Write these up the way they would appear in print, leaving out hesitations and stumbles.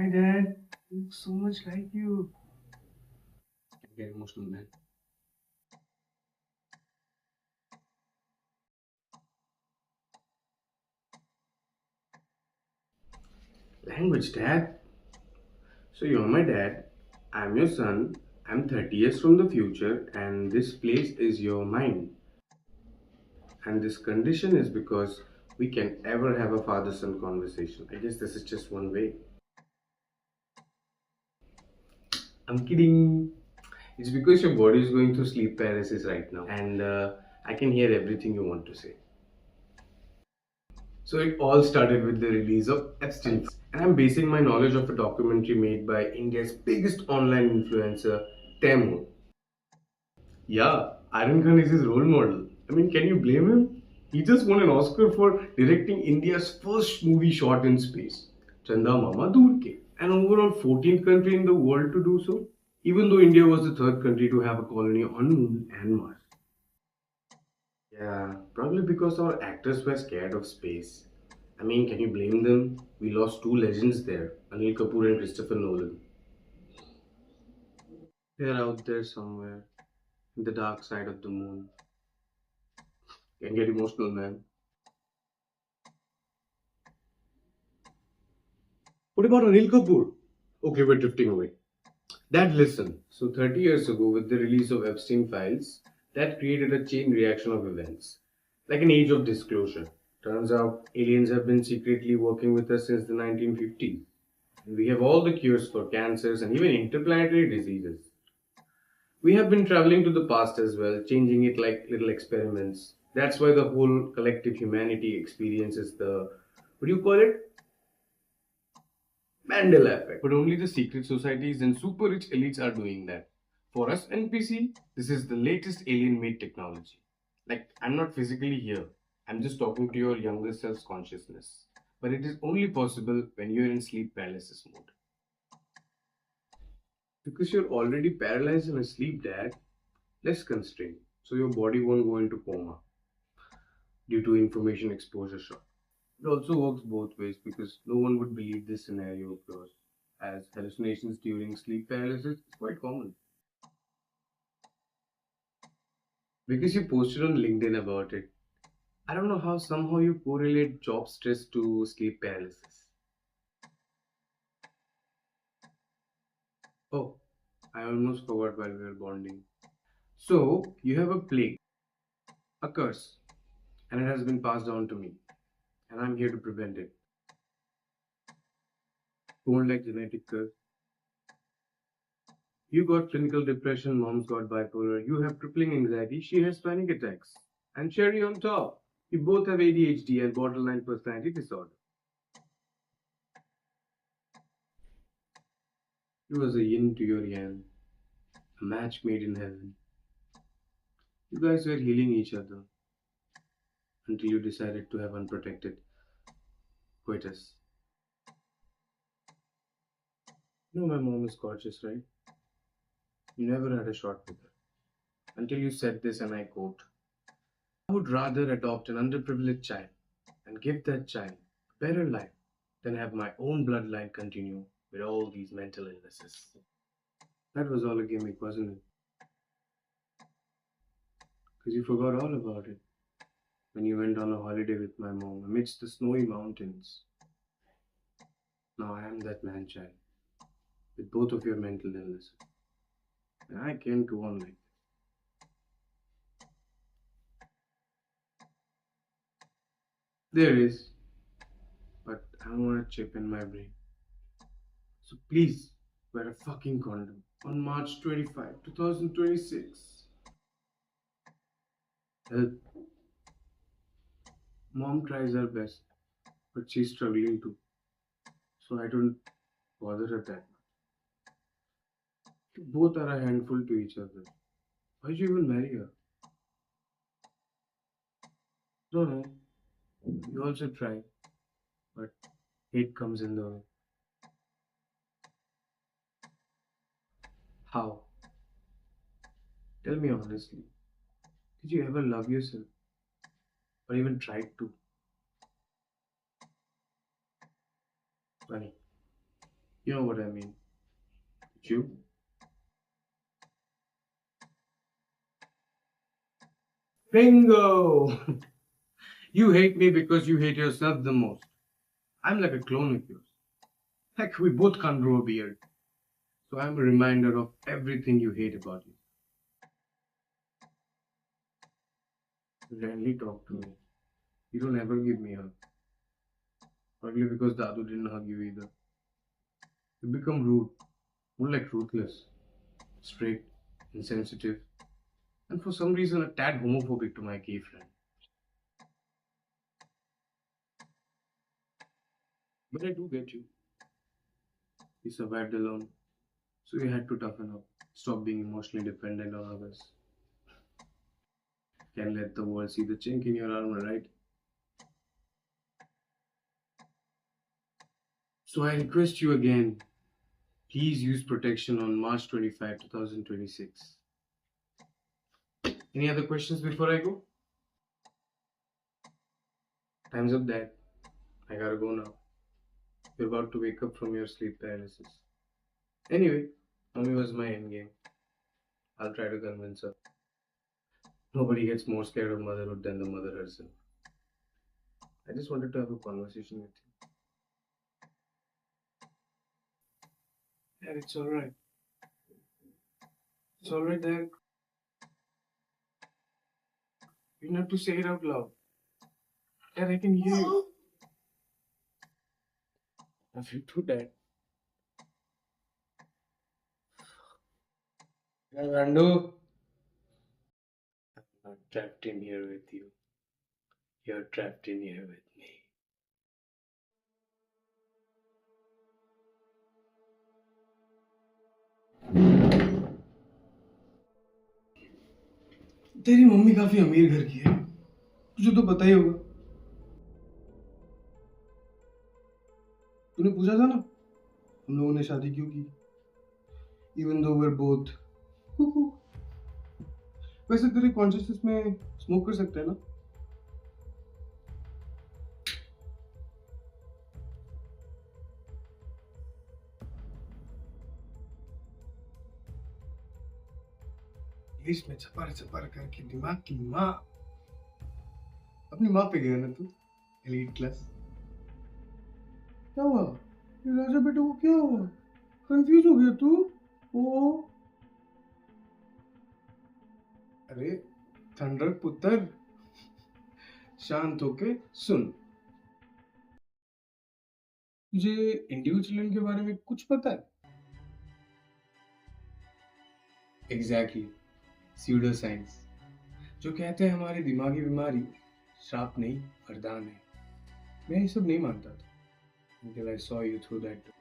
Hi, Dad. He looks so much like you. I get emotional, man. Language, Dad. So you're my dad. I'm your son. I'm 30 years from the future, and this place is your mind. And this condition is because we can ever have a father-son conversation. I guess this is just one way. I'm kidding. It's because your body is going through sleep paralysis right now, and I can hear everything you want to say. So it all started with the release of Epstein, and I'm basing my knowledge of a documentary made by India's biggest online influencer, Temu. Yeah, Iron Khan is his role model. I mean, can you blame him? He just won an Oscar for directing India's first movie shot in space, Chanda Mama Dur Ke, an overall 14th country in the world to do so, even though India was the third country to have a colony on Moon and Mars. Yeah, probably because our actors were scared of space. I mean, can you blame them? We lost two legends there, Anil Kapoor and Christopher Nolan. They're out there somewhere, in the dark side of the moon. Can get emotional, man. What about Anil Kapoor? Okay, we're drifting away. Dad, listen. So, 30 years ago, with the release of Epstein files, that created a chain reaction of events, like an age of disclosure. Turns out aliens have been secretly working with us since the 1950s. And we have all the cures for cancers and even interplanetary diseases. We have been traveling to the past as well, changing it like little experiments. That's why the whole collective humanity experiences the, what do you call it? Mandela effect. But only the secret societies and super rich elites are doing that. For us NPC, this is the latest alien made technology. Like, I'm not physically here, I'm just talking to your younger self's consciousness. But it is only possible when you're in sleep paralysis mode. Because you're already paralyzed and asleep, Dad. Less constrained, so your body won't go into coma due to information exposure shock. It also works both ways because no one would believe this scenario occurs, as hallucinations during sleep paralysis is quite common. Because you posted on LinkedIn about it, I don't know how somehow you correlate job stress to sleep paralysis. Oh, I almost forgot while we were bonding. So, you have a plague, a curse, and it has been passed on to me, and I'm here to prevent it. Don't like genetic curse. You got clinical depression, mom's got bipolar, you have crippling anxiety, she has panic attacks. And cherry on top, you both have ADHD and borderline personality disorder. He was a yin to your yang, a match made in heaven. You guys were healing each other until you decided to have unprotected coitus. You know my mom is gorgeous, right? You never had a shot with her. Until you said this, and I quote, I would rather adopt an underprivileged child and give that child a better life than have my own bloodline continue with all these mental illnesses. That was all a gimmick, wasn't it? Because you forgot all about it when you went on a holiday with my mom amidst the snowy mountains. Now I am that man child with both of your mental illnesses. And I can't go on like this. There is, but I don't want a chip in my brain. So please wear a fucking condom on March 25, 2026. Help. Mom tries her best, but she's struggling too. So I don't bother her that much. You both are a handful to each other. Why'd you even marry her? No, no. You also try, but hate comes in the way. How? Tell me honestly. Did you ever love yourself? Or even tried to? Funny. You know what I mean. You? Bingo! You hate me because you hate yourself the most. I'm like a clone of yours. Heck, we both can't grow a beard. So I'm a reminder of everything you hate about you. You rarely talk to me. You don't ever give me a hug. Probably because Dadu didn't hug you either. You become rude, more like ruthless, straight, insensitive, and for some reason a tad homophobic to my gay friend. But I do get you. You survived alone, so you had to toughen up. Stop being emotionally dependent on others. Can let the world see the chink in your armor, right? So I request you again, please use protection on March 25, 2026. Any other questions before I go? Time's up, Dad. I gotta go now. You're about to wake up from your sleep paralysis. Anyway, Mommy was my endgame. I'll try to convince her. Nobody gets more scared of motherhood than the mother herself. I just wanted to have a conversation with you. Dad, it's alright. It's alright, Dad. You don't have to say it out loud. Dad, I can hear you. I feel too, Dad. Randu, I'm not trapped in here with you. You're trapped in here with me. तेरी mummy काफी अमीर घर की है, तुझे तो पता ही होगा। तूने पूछा था ना हम लोगों ने शादी क्यों की, even though we're both cuckoo। वैसे तेरे कॉन्शियसनेस में स्मोक कर सकते हैं ना? इंग्लिश में चपार चपार करके दिमाग की माँ, अपनी माँ पे गया ना तू, एलीट क्लास। क्या हुआ? ये राजा बेटे को क्या हुआ? कंफ्यूज हो गया तू? ओ अरे थंडर पुत्र, शांत होके सुन। तुझे इंडिविजुअल के बारे में कुछ पता है? एग्जैक्टली, स्यूडो साइंस, जो कहते हैं हमारी दिमागी बीमारी श्राप नहीं वरदान है। मैं ये सब नहीं मानता था until I saw you through that door.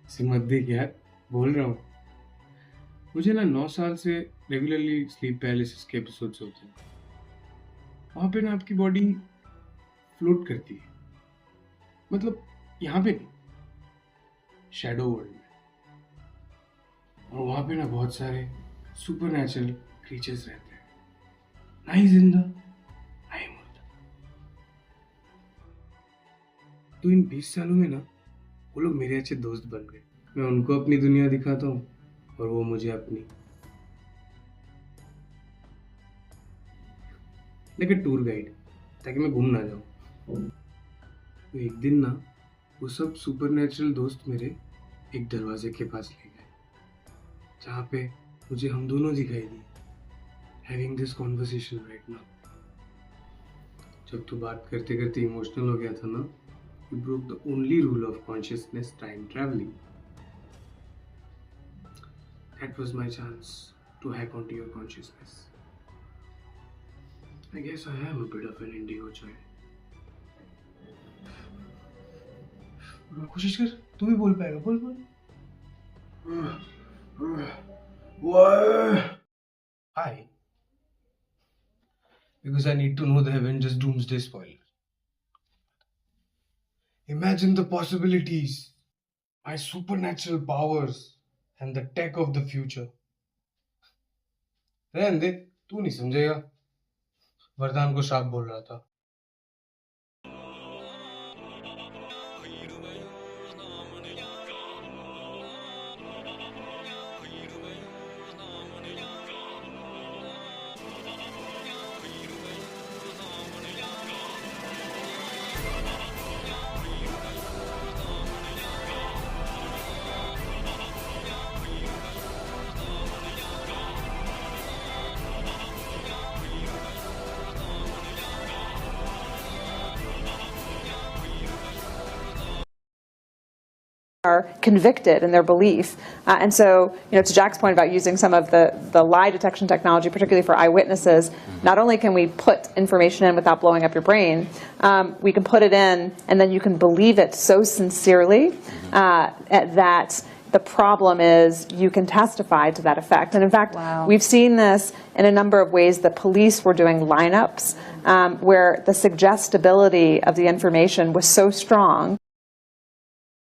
इसे मत देख यार, बोल रहा हूँ। मुझे ना 9 साल से रेगुलरली स्लीप पैरालिसिस के एपिसोड्स होते हैं। वहाँ पे ना आपकी बॉडी फ्लोट करती है, मतलब यहाँ पे नहीं, शैडो वर्ल्ड में। और वहाँ पे ना बहुत सारे सुपर नेचुरल क्रीचर्स रहते हैं, ना ही जिंदा ना ही मुर्दा। तो इन 20 सालों में ना वो लोग मेरे अच्छे दोस्त बन गए। मैं उनको अपनी दुनिया दिखाता हूँ और वो मुझे अपनी, लाइक अ टूर गाइड, ताकि मैं घूम ना जाऊँ। तो एक दिन ना वो सब सुपर नेचुरल दोस्त मेरे एक दरवाजे के पास ले गए, जहाँ पे मुझे हम दोनों दिखाई दिए, having this conversation right now. जब तू बात करते करते इमोशनल हो गया था ना, you broke the only rule of consciousness time traveling. That was my chance to hack onto your consciousness. I guess I am a bit of an indigo child. कोशिश कर, तू भी बोल पाएगा, बोल बोल। Why? Hi. Because I need to know the Avengers Doomsday spoiler. Imagine the possibilities, my supernatural powers, and the tech of the future. रहने दे, तू नहीं समझेगा। वरदान को श्राप बोल रहा था। are convicted in their belief. And so, to Jack's point about using some of the lie detection technology, particularly for eyewitnesses, not only can we put information in without blowing up your brain, we can put it in and then you can believe it so sincerely that the problem is you can testify to that effect. And in fact, we've seen this in a number of ways. The police were doing lineups where the suggestibility of the information was so strong